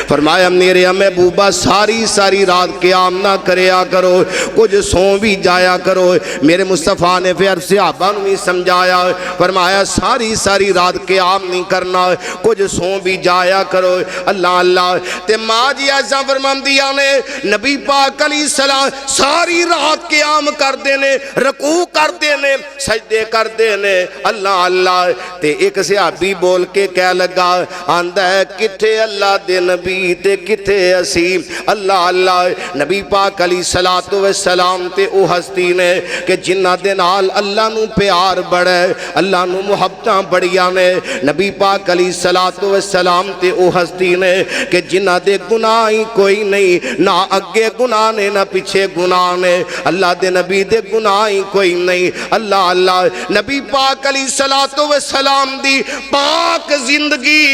فرمایا میرے محبوبہ ساری رات قیام نہ کریا کرو، کچھ سو بھی جایا کرو۔ میرے مصطفیٰ نے پھر صحابہ نو بھی سمجھایا، فرمایا ساری رات قیام نہیں کرنا، کچھ سو بھی جایا کرو۔ اللہ اللہ تے ماں جی ایسا فرماندیا نے نبی پاک علیہ السلام ساری رات قیام کر دینے، رکوع کر دینے، سجدے کر دینے۔ اللہ اللہ تے ایک صحابی بول کے کہہ لگا، آندہ ہے کتھے اللہ دے نبی تے کتے اسی؟ اللہ اللہ نبی پاک علیہ السلام تے او ہستی نے کہ جنہ دے نال اللہ نو پیار بڑھے، اللہ نو محبتاں بڑھیاں نے۔ نبی پاک علیہ السلام تے او ہستی نے کہ جنہ دے گناہ ہی کوئی نہیں، نہ اگے گناہ نے نہ پیچھے گناہ نے، اللہ دے نبی دے گناہ ہی کوئی نہیں۔ اللہ اللہ نبی پاک علیہ السلام دی پاک زندگی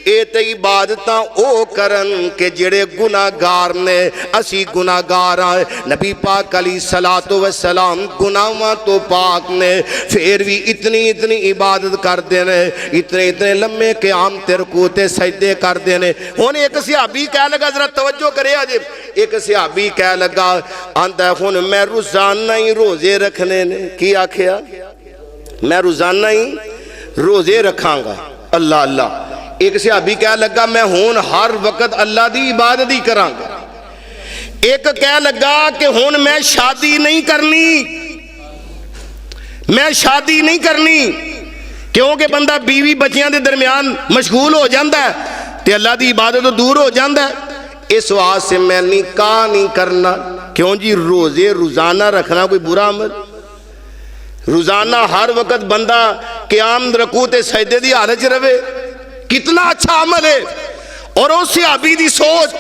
اے تے عبادتاں او کرن کہ جڑے گناہگار نے اسی گناہگار آئے نبی پاک علیہ السلام گناہاں تو پاک نے پھر بھی اتنی عبادت کر دینے اتنے لمحے قیام تے رکوع تے سجدے کر دینے ہن ایک صحابی کہہ لگا ذرا توجہ کرے آجے ایک صحابی کہہ لگا آندا ہن میں روزانہ ہی روزے رکھنے نے کی آکھیا میں روزانہ ہی روزے رکھاں گا اللہ اللہ ایک صحابی کہہ لگا میں ہون ہر وقت اللہ دی عبادت ہی کراں گا ایک کہہ لگا کہ ہون میں شادی نہیں کرنی میں شادی نہیں کرنی کیونکہ بندہ بیوی بچیاں دے درمیان مشغول ہو جاندہ ہے تے اللہ دی عبادت تو دور ہو جاندہ ہے اس واسطے میں نکاح نہیں کرنا کیوں جی روزے روزانہ رکھنا کوئی برا عمل روزانہ ہر وقت بندہ قیام رکوع تے سجدے دی حالت رہے کتنا اچھا عمل ہے اور اس صحابی دی سوچ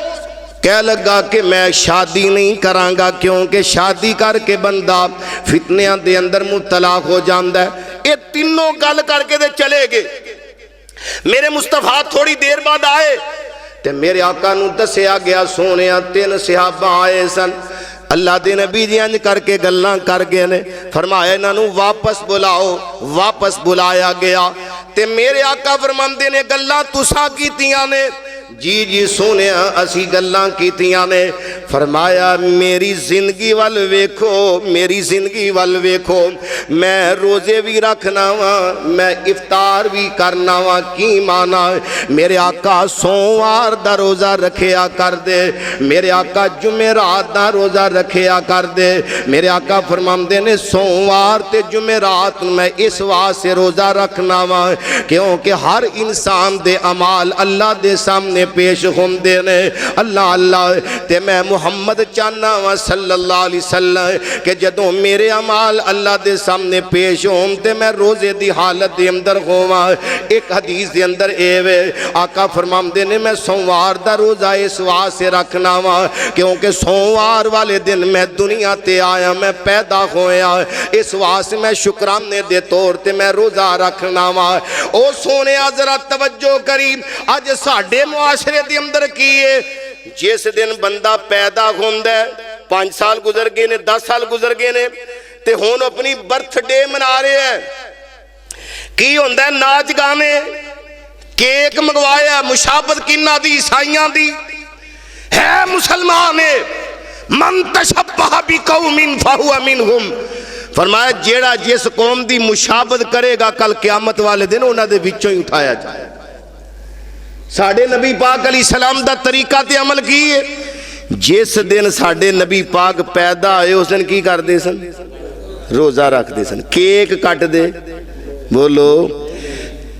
کہہ لگا کہ میں شادی نہیں کراں گا کیونکہ شادی کر کے بندہ فتنیاں دے اندر مبتلا ہو جاندہ ہے یہ تینوں گل کر کے دے چلے گے میرے مصطفیٰ تھوڑی دیر بعد آئے تے میرے آقا نو دسیا گیا سونیا 3 صحابہ آئے سن اللہ دے نبی جی انج کر کے گلاں کر گئے نے فرمایا انہاں نو واپس بلاؤ واپس بلایا گیا تے میرے آقا فرماندے نے گلاں تساں کیتیاں نے جی سونے اسی گلاں کیتیاں نے فرمایا میری زندگی وال ویکھو میری زندگی وال ویکھو میں روزے بھی رکھنا وا میں افطار بھی کرنا وا کی مانا میرے آقا سوموار دا روزہ رکھیا کر دے میرے آقا جمعرات دا روزہ رکھیا کر دے میرے آقا فرماندے نے سوموار تے جمعرات میں اس واسطے روزہ رکھنا وا کیونکہ ہر انسان دے اعمال اللہ دے سامنے پیش ہوندے نے اللہ اللہ تے میں محمد چاہنا وا صلی اللہ علیہ وسلم کہ جدوں میرے اعمال اللہ دے سامنے پیش ہون تے میں روزے دی حالت دے اندر ہوواں ایک حدیث دے اندر اے وے آقا فرماندے نے میں سوموار دا روزہ اس واسطے رکھنا وا کیونکہ سوموار والے دن میں دنیا تے آیا میں پیدا ہویا اس واسطے میں شکرانے دے طور تے میں روزہ رکھنا وا او سونے ذرا توجہ کریم اج ساڈے معاشرے دے اندر کیے جس دن بندہ پیدا ہوندہ ہے 5 سال گزر گئے نے 10 سال گزر گئے نے تے ہون اپنی برتھ ڈے منا رہے ہیں کی ہوندہ ہے ناچ گانے کیک منگوایا مشابت کنہ دی عیسائیاں دی ہے مسلمان من تشبہ بقوم فہو منہم فرمایا جیڑا جس قوم دی مشابت کرے گا کل قیامت والے دن انہاں دے وچوں ہی اٹھایا جائے ساڑھے نبی پاک علیہ السلام دا طریقہ تے عمل کیے جس دن ساڑھے نبی پاک پیدا آئے اس دن کی کر دے سن روزہ رکھ دے سن کیک کٹ دے بولو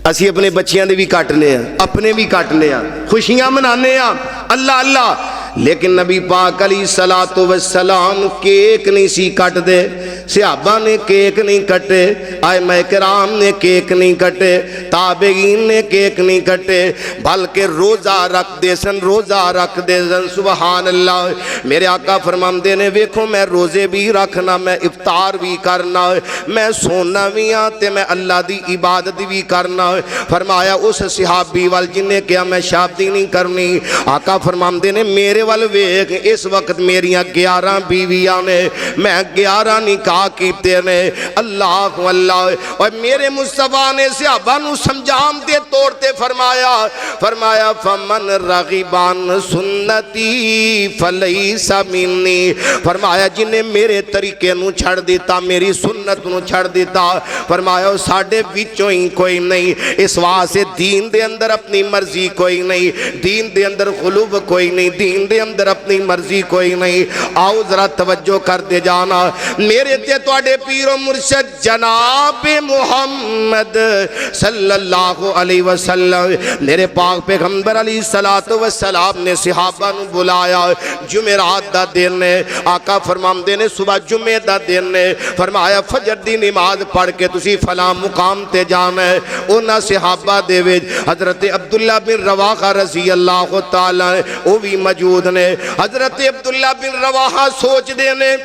اسی اپنے بچیاں دے بھی کٹنے ہیں اپنے بھی کٹنے ہیں خوشیاں منانے ہیں اللہ اللہ لیکن نبی پاک علیہ السلام کیک نہیں سی کٹ دے صحابہ نے کیک نہیں کٹے ائمہ کرام نے کیک نہیں کٹے تابعین نے کیک نہیں کٹے بلکہ روزہ رکھ دے سن روزہ رکھ دے سن سبحان اللہ میرے آقا فرماندے نے ویکھو میں روزے بھی رکھنا میں افطار بھی کرنا میں سونا بھی ہاں تے میں اللہ دی عبادت بھی کرنا فرمایا اس صحابی وال جن نے کیا میں شادی نہیں کرنی آقا فرماندے نے میرے وال ویکھ اس وقت میریاں 11 بیویاں نے میں 11 نکاح کیتے نے اللہ اللہ اور میرے مصطفیٰ نے صحابہ نو سمجھام دے طور تے فرمایا فمن رغبان سنتی فلیس منی فرمایا جنہیں میرے طریقے نو چھڑ دیتا میری سنت نو چھڑ دیتا فرمایا ساڑھے وچوں ہی کوئی نہیں اس واسے دین دے اندر اپنی مرضی کوئی نہیں دین دے اندر غلوب کوئی نہیں دین دے اندر اپنی مرضی کوئی نہیں آؤ ذرا توجہ کر دے جانا میرے تے توڑے پیر و مرشد جناب محمد صلی اللہ علیہ وسلم میرے پاک پیغمبر علیہ السلام نے صحابہ نو بلایا جمعرات دا دن نے آقا فرماندے نے صبح جمعہ دا دن نے فرمایا فجر دی نماز پڑھ کے تسی فلاں مقام تے جانا ہے انہاں صحابہ دے وچ حضرت عبداللہ بن رواحہ رضی اللہ تعالی وہ بھی موجود نے حضرت عبداللہ بن رواحہ سوچ دے نے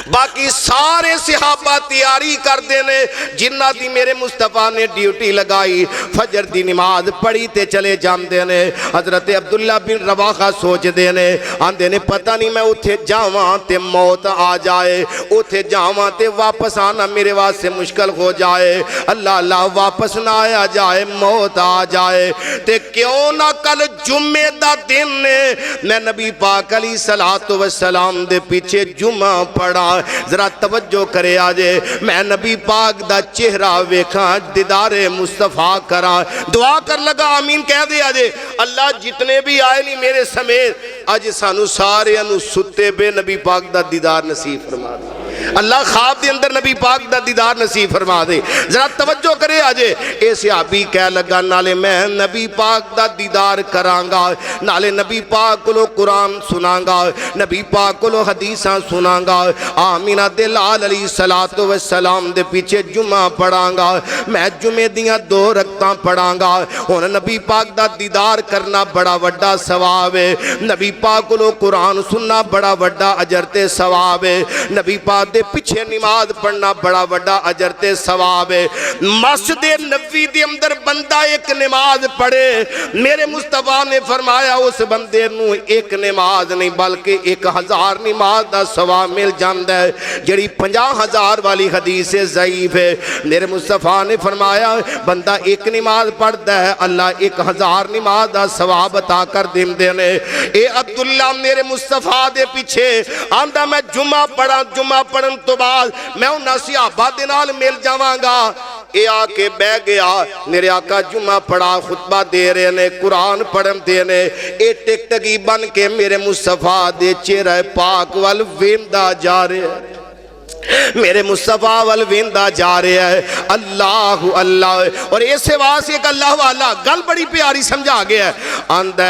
باقی سارے صحابہ تیاری کردے نے جنہ دی میرے مصطفیٰ نے ڈیوٹی لگائی فجر دی نماز پڑھی تے چلے جاندے نے حضرت عبداللہ بن رواحہ سوچ دے نے آندے نے پتہ نہیں میں اتھے جاواں تے موت آ جائے اتھے جاواں تے واپس آنا میرے واسطے مشکل ہو جائے اللہ اللہ واپس نہ آیا جائے موت آ جائے تے کیوں نہ کل جمعے دا دن نے میں نبی پاک علیہ السلام دے پیچھے جمعہ پڑھا ذرا توجہ کرے آجے میں نبی پاک دا چہرہ ویکھاں دیدار مصطفیٰ کراں دعا کر لگا آمین کہہ دے آجے اللہ جتنے بھی آئے نہیں میرے سمیت آج سانو سارے انو ستے بے نبی پاک دا دیدار نصیب فرما دے اللہ خواب دے اندر نبی پاک دا دیدار نصیب فرما دے ذرا توجہ کرے آجے اے صحابی کہہ لگا نالے میں نبی پاک دا دیدار کرانگا نالے نبی پاک کو قرآن سنانگا نبی پاک کو حدیثاں سنانگا آمینہ دلال علیہ السلام دے پیچھے جمعہ پڑھانگا میں جمعے دیاں 2 رکعتاں پڑھانگا اور نبی پاک دا دیدار کرنا بڑا وڈا ثواب ہے نبی پاک کو قرآن سننا بڑا وڈا اجر تے ثواب ہے نبی پاک دے پیچھے نماز پڑھنا بڑا وڈا اجر تے ثواب ہے مسجد نبوی دے اندر بندہ ایک نماز پڑھے میرے مصطفیٰ نے فرمایا اس بندے نو ایک نماز نہیں بلکہ 1000 نماز دا ثواب مل جاندہ ہے جڑی 50,000 والی حدیث ضعیف ہے میرے مصطفیٰ نے فرمایا بندہ ایک نماز پڑھتا ہے اللہ 1000 نماز دا ثواب عطا کر دینے اے عبداللہ میرے مصطفیٰ دے پیچھے آندہ میں جمعہ پڑھن تو بعد میں انہاں صحابہ دے نال مل جاواں گا اے آکے بہ گیا میرے آقا جمعہ پڑھا خطبہ دے رہے نے قرآن پڑھن دے نے اے ٹک ٹکی بن کے میرے مصطفیٰ دے چہرہ پاک وال ویندا جا رہے ہیں میرے مصطفیٰ والویندہ جا رہے ہیں اللہ اللہ اور ایسے واسے ایک اللہ والا گل بڑی پیاری سمجھا گیا ہے آندہ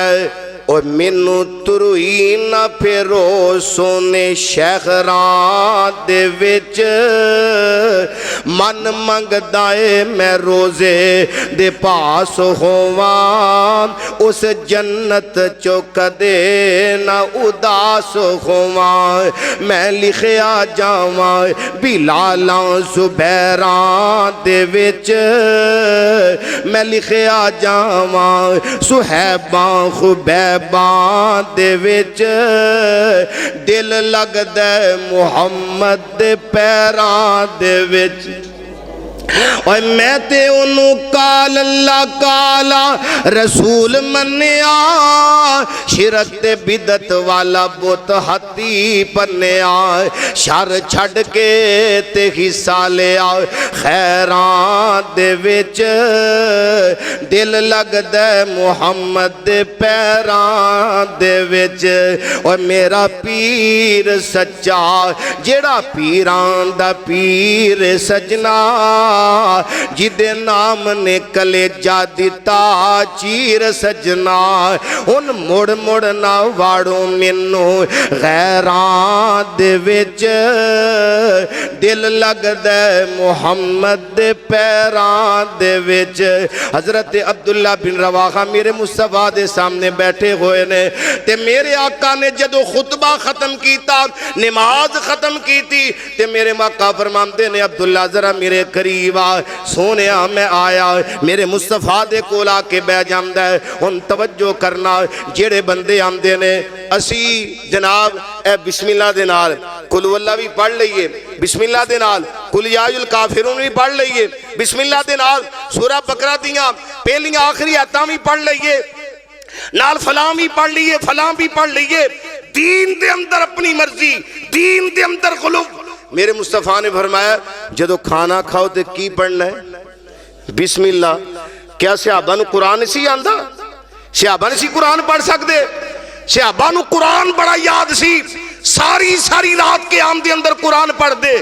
اور منو تروئی نہ پھرو سونے شیخران دے وچ من منگ دائے میں روزے دے پاس ہوواں اس جنت چوک دے نہ اداس ہوواں میں لکھیا جاواں بلالاں زبیران دے وچ میں لکھیا جاواں صحیباں خبیب دے وچ دل لگ دے محمد دے پیران دے وچ اور میں تے انہوں کال اللہ کالا رسول منیا شرک تے بدت والا بت ہتی پنیا شر چھڑ کے تے حصہ لیا خیران دے وچ دل لگ دے محمد دے پیران دے وچ اور میرا پیر سچا جڑا پیران دا پیر سجنا جدے نام نے کلیجہ دیتا چیر سجنا ان مڑ مڑ نہ واڑوں منو غیران دے وچ دل لگ دے محمد دے پیران دے وچ حضرت عبداللہ بن رواحہ میرے مصطفیٰ دے سامنے بیٹھے ہوئے نے تے میرے آقا نے جدو خطبہ ختم کیتا نماز ختم کیتی تے میرے آقا فرماندے نے عبداللہ ذرا میرے قریب سونیا میں آیا میرے مصطفیٰ دے کولا کے بے جامدہ ہے ان توجہ کرنا جیڑے بندے آمدے نے اسی جناب اے بسم اللہ دے نال قل واللہ بھی پڑھ لئیے بسم اللہ دے نال قل یا الکافرون بھی پڑھ لئیے بسم اللہ دے نال سورہ بقرہ دیاں پہلیاں آخری آیتاں بھی پڑھ لئیے نال فلاں بھی پڑھ لئیے فلاں بھی پڑھ لئیے دین دے اندر اپنی مرضی دین دے اندر غلو میرے مصطفیٰ نے فرمایا جدو کھانا کھاؤ تے کی پڑھنا ہے بسم اللہ کیا صحابہ نو قرآن اسی آندھا صحابہ نے سی قرآن پڑھ سکتے صحابہ نو قرآن بڑا یاد سی ساری رات کے عام دے اندر قرآن پڑھ دے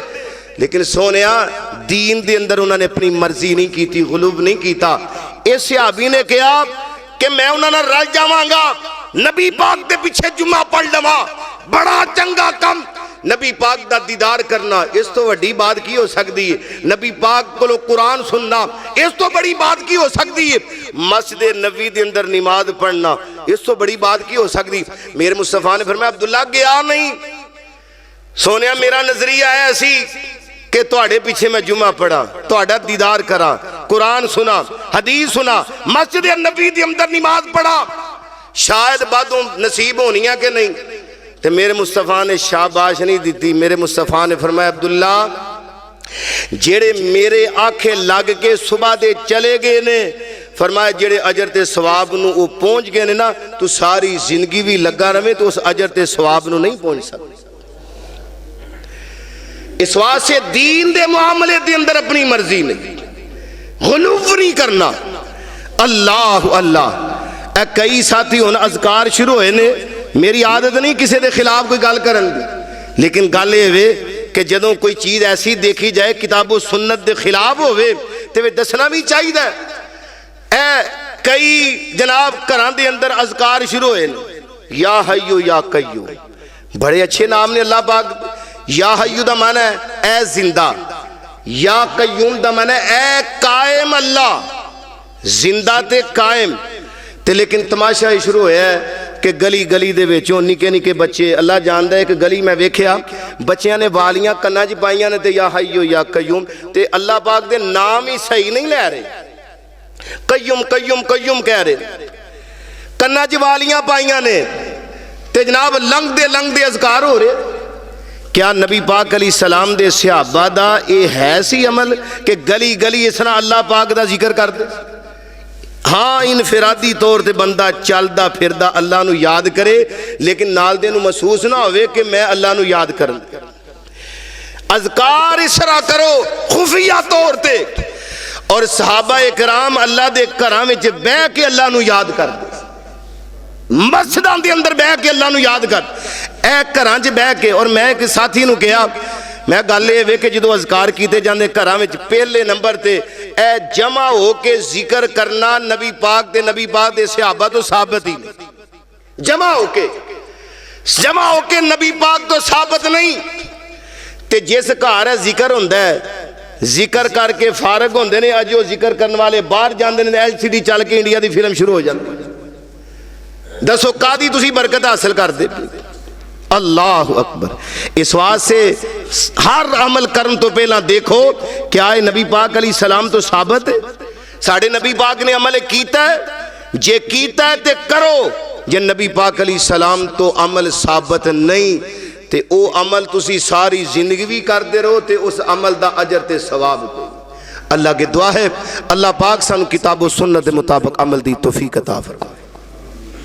لیکن سونیا دین دے اندر انہوں نے اپنی مرضی نہیں کی تھی غلوب نہیں کیتا اس صحابی نے کہا کہ میں انہوں نے رل جاواں گا نبی پاک دے پیچھے جمعہ پڑھ لواں بڑا چنگا کم نبی پاک دا دیدار کرنا اس تو بڑی بات کی ہو سکتی ہے نبی پاک کو قرآن سننا اس تو بڑی بات کی ہو سکتی ہے مسجد نبوی دے اندر نماز پڑھنا اس تو بڑی بات کی ہو سکتی میرے مصطفیٰ نے فرمایا عبداللہ گیا نہیں سونے میرا نظریہ ہے اسی کہ تواڈے پیچھے میں جمعہ پڑھا، تواڈا دیدار کرا، قرآن سنا، حدیث سنا، مسجد نبی دی اندر نماز پڑھا، شاید بعدوں نصیب ہونیاں کہ نہیں۔ تو میرے مصطفیٰ نے شاباش نہیں دیتی، میرے مصطفیٰ نے فرمایا عبداللہ جیڑے میرے آنکھیں لگ کے صبح دے چلے گئے نے، فرمایا جیڑے اجر تے ثواب نو وہ پہنچ گئے نے نا، تو ساری زندگی بھی لگا رہے تو اس اجر تے ثواب نو نہیں پہنچ سکتے۔ اس واسطے دین دے معاملے دے اندر اپنی مرضی نہیں، غلوف نہیں کرنا۔ اللہ اللہ اے کئی ساتھی ہونا اذکار شروع ہوئے نے، میری عادت نہیں کسی دے خلاف کوئی گل کرن دی، لیکن گل یہ وے کہ جدوں کوئی چیز ایسی دیکھی جائے کتاب و سنت دے خلاف ہوئے تو وہ دسنا بھی چاہیے دا۔ اے کئی جناب گھراں دے اندر اذکار شروع ہوئے یا حیو یا قیوم، بڑے اچھے نام نے اللہ پاک۔ یا حیو دا معنی ہے اے زندہ، یا قیوم دا معنی ہے اے قائم اللہ، زندہ تے قائم۔ تے لیکن تماشا ہی شروع ہے کہ گلی گلی دے وچوں نکے نکے بچے، اللہ جاندا ہے کہ گلی میں ویکھیا بچیاں نے والیاں کناں چ پائیاں نے تے یا حیو یا قیوم، تے اللہ پاک دے نام ہی صحیح نہیں لے رہے، قیوم قیوم قیوم کہہ رہے، کناں چ والیاں پائیاں نے تے جناب لنگ دے اذکار ہو رہے۔ کیا نبی پاک علیہ السلام دے صحابہ دا اے ہے سی عمل کہ گلی گلی اس طرح اللہ پاک دا ذکر کر دے؟ ہاں انفرادی طور تے بندہ چلدا پھردا اللہ نو یاد کرے، لیکن نال دے نو محسوس نہ ہوئے کہ میں اللہ نو یاد کرن۔ اذکار اس طرح کرو خفیہ طور تے، اور صحابہ اکرام اللہ دے گھراں وچ بیٹھ کے اللہ نو یاد کر دے، مسجداں دے اندر بیٹھ کے اللہ نو یاد کر اے گھراں چ بیٹھ کے۔ اور میں ایک ساتھی نو کہا، میں گل یہ وے کہ جدو اذکار کیتے جاندے گھراں وچ پہلے نمبر تے اے جمع ہو کے ذکر کرنا نبی پاک دے صحابہ تو ثابت ہی نہیں، جمع ہو کے نبی پاک تو ثابت نہیں۔ تے جس گھر ہے ذکر ہوندا ہے، ذکر کر کے فارغ ہوندے نے، اج وہ ذکر کرنے والے باہر جاندے نے، LCD چل کے انڈیا دی فلم شروع ہو جاندی، دسو کادی تسی برکت حاصل کر دے۔ اللہ اکبر۔ اس واسطے ہر عمل کرن تو پہلا دیکھو کیا ہے نبی پاک علیہ السلام تو ثابت ہے، ساڑھے نبی پاک نے عمل کیتا ہے، جے کیتا ہے تے کرو، جے نبی پاک علیہ السلام تو عمل ثابت نہیں تے او عمل تسی ساری زندگی بھی کر دے رہو تے اس عمل دا اجر تے ثواب تے۔ اللہ کے دعا ہے اللہ پاک سانو کتاب و سنت مطابق عمل دی توفیق عطا فرمائے۔